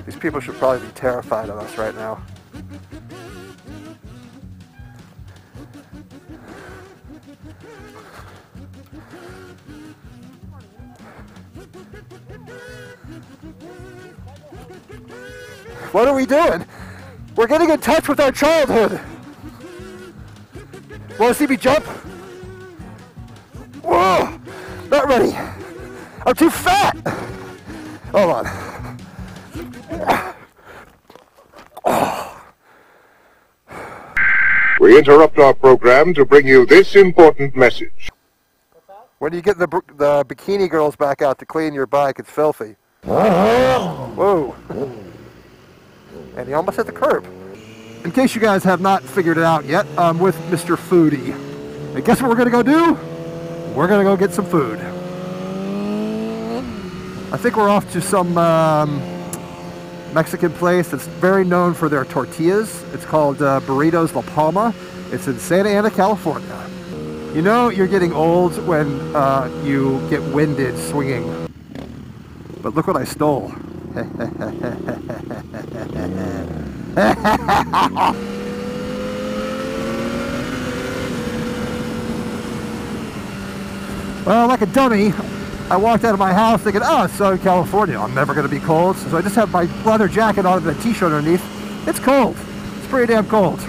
These people should probably be terrified of us right now. What are we doing? We're getting in touch with our childhood. Want to see me jump? Whoa! Not ready. I'm too fat. Hold on. We interrupt our program to bring you this important message. When you get the bikini girls back out to clean your bike, it's filthy. Whoa. And he almost hit the curb. In case you guys have not figured it out yet, I'm with Mr. Foodie. And guess what we're gonna go do? We're gonna go get some food. I think we're off to some Mexican place that's very known for their tortillas. It's called Burritos La Palma. It's in Santa Ana, California. You know you're getting old when you get winded swinging. But look what I stole. Well, like a dummy, I walked out of my house thinking, oh, it's Southern California. I'm never going to be cold. So I just have my leather jacket on and a t-shirt underneath. It's cold. It's pretty damn cold.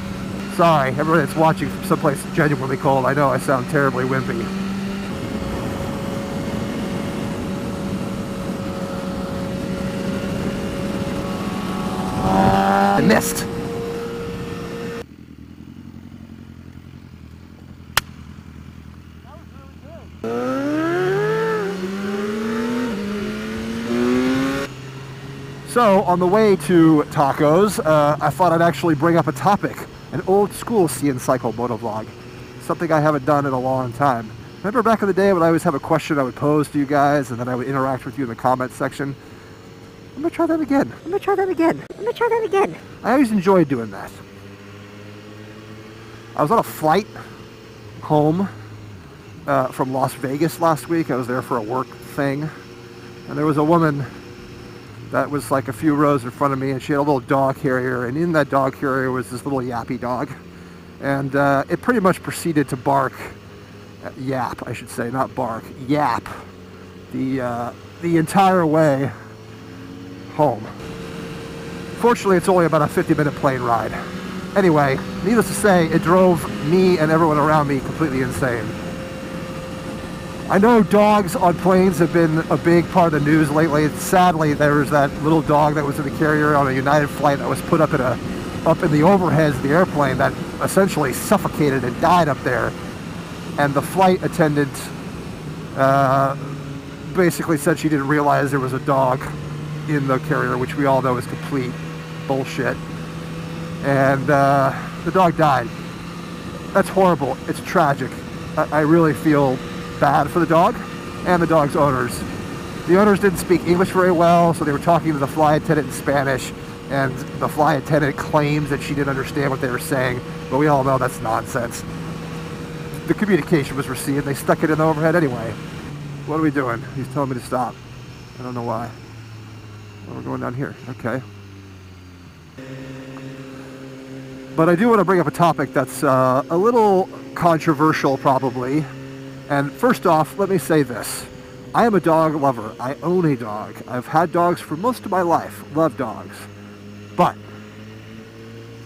Sorry, everybody that's watching from someplace genuinely cold. I know I sound terribly wimpy. I missed. So, on the way to tacos, I thought I'd actually bring up a topic, an old school CNCycle motovlog, something I haven't done in a long time. Remember back in the day when I always have a question I would pose to you guys and then I would interact with you in the comment section? I'm gonna try that again. I'm gonna try that again. I'm gonna try that again. I always enjoyed doing that. I was on a flight home from Las Vegas last week. I was there for a work thing, and there was a woman that was like a few rows in front of me, and she had a little dog carrier, and in that dog carrier was this little yappy dog, and it pretty much proceeded to bark, yap, I should say, not bark, yap, the entire way home. Fortunately, it's only about a 50-minute plane ride. Anyway, needless to say, it drove me and everyone around me completely insane. I know dogs on planes have been a big part of the news lately. Sadly, there was that little dog that was in the carrier on a United flight that was put up in the overheads of the airplane that essentially suffocated and died up there. And the flight attendant basically said she didn't realize there was a dog in the carrier, which we all know is complete bullshit. And the dog died. That's horrible. It's tragic. I really feel bad for the dog and the dog's owners. The owners didn't speak English very well, so they were talking to the flight attendant in Spanish, and the flight attendant claims that she didn't understand what they were saying, but we all know that's nonsense. The communication was received. They stuck it in the overhead anyway. What are we doing? He's telling me to stop. I don't know why. Oh, we're going down here. Okay. But I do want to bring up a topic that's a little controversial, probably. And first off, let me say this. I am a dog lover. I own a dog. I've had dogs for most of my life. Love dogs. But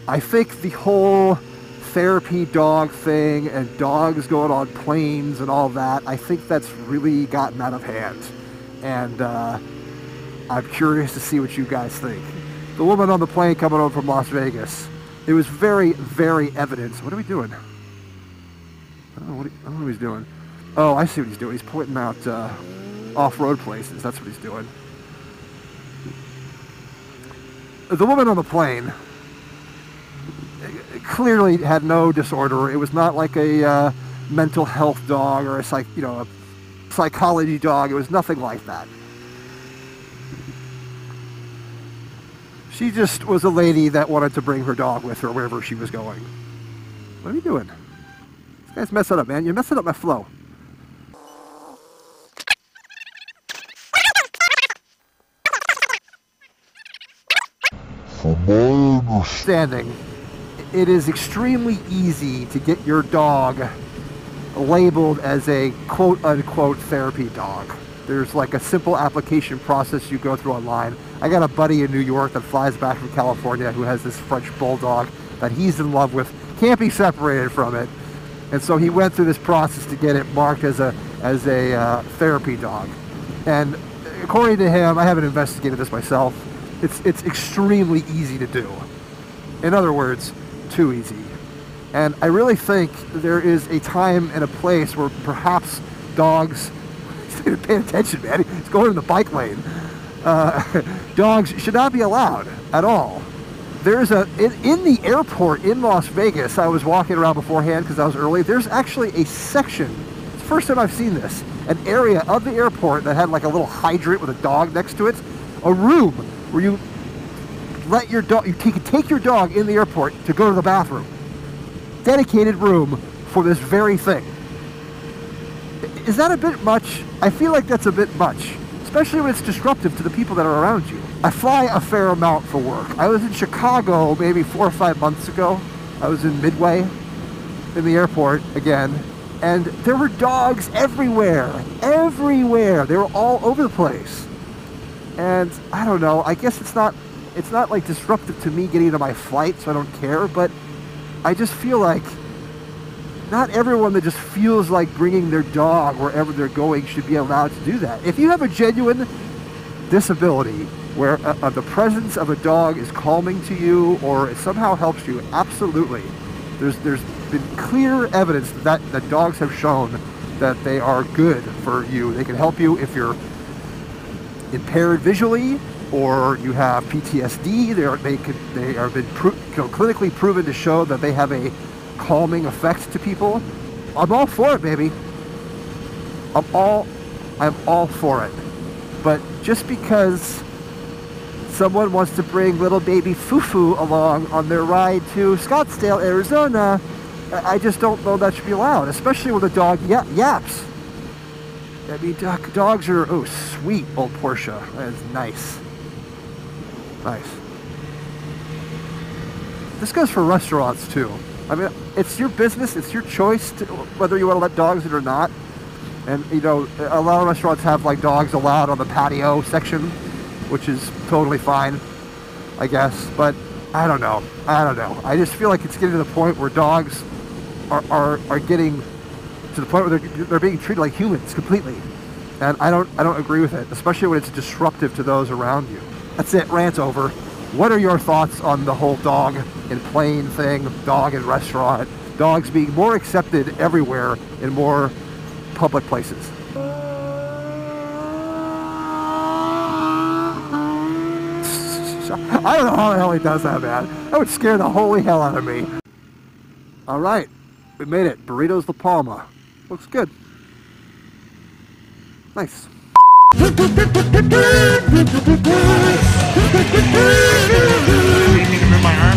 I think the whole therapy dog thing and dogs going on planes and all that, I think that's really gotten out of hand. And I'm curious to see what you guys think. The woman on the plane coming over from Las Vegas, it was very, very evident. What are we doing? I don't know what he's doing. Oh, I see what he's doing. He's pointing out off-road places. That's what he's doing. The woman on the plane clearly had no disorder. It was not like a mental health dog or a psychology dog. It was nothing like that. She just was a lady that wanted to bring her dog with her wherever she was going. What are you doing? This guy's messing up, man. You're messing up my flow. From my understanding, it is extremely easy to get your dog labeled as a quote-unquote therapy dog. There's like a simple application process you go through online. I got a buddy in New York that flies back from California who has this French bulldog that he's in love with, can't be separated from it. And so he went through this process to get it marked as a therapy dog. And according to him, I haven't investigated this myself, it's extremely easy to do. In other words, too easy. And I really think there is a time and a place where perhaps dogs, pay attention, man, he's going in the bike lane. Dogs should not be allowed at all. There's in the airport in Las Vegas, I was walking around beforehand because I was early, there's actually a section, it's the first time I've seen this, an area of the airport that had like a little hydrant with a dog next to it, a room where you let your dog, you can take your dog in the airport to go to the bathroom. Dedicated room for this very thing. Is that a bit much? I feel like that's a bit much, especially when it's disruptive to the people that are around you. I fly a fair amount for work. I was in Chicago maybe 4 or 5 months ago. I was in Midway in the airport again, and there were dogs everywhere. They were all over the place. And I don't know, I guess it's not like disruptive to me getting to my flight, so I don't care, but I just feel like not everyone that just feels like bringing their dog wherever they're going should be allowed to do that. If you have a genuine disability where the presence of a dog is calming to you or it somehow helps you, absolutely. There's been clear evidence that dogs have shown that they are good for you. They can help you if you're impaired visually or you have PTSD. They have been clinically proven to show that they have a calming effect to people. I'm all for it, baby. I'm all for it. But just because someone wants to bring little baby Fufu along on their ride to Scottsdale, Arizona, I just don't know that should be allowed, especially when the dog yaps. I mean, dogs are, oh, sweet old Portia. That is nice. Nice. This goes for restaurants too. I mean, it's your business, it's your choice whether you want to let dogs in or not. And you know, a lot of restaurants have like dogs allowed on the patio section, which is totally fine, I guess. But I don't know. I just feel like it's getting to the point where dogs are getting to the point where they're being treated like humans completely. And I don't agree with it, especially when it's disruptive to those around you. That's it, rant over. What are your thoughts on the whole dog in plane thing, dog in restaurant, dogs being more accepted everywhere in more public places? I don't know how the hell he does that, man. That would scare the holy hell out of me. All right, we made it. Burritos La Palma. Looks good. Nice. Anything in my arm?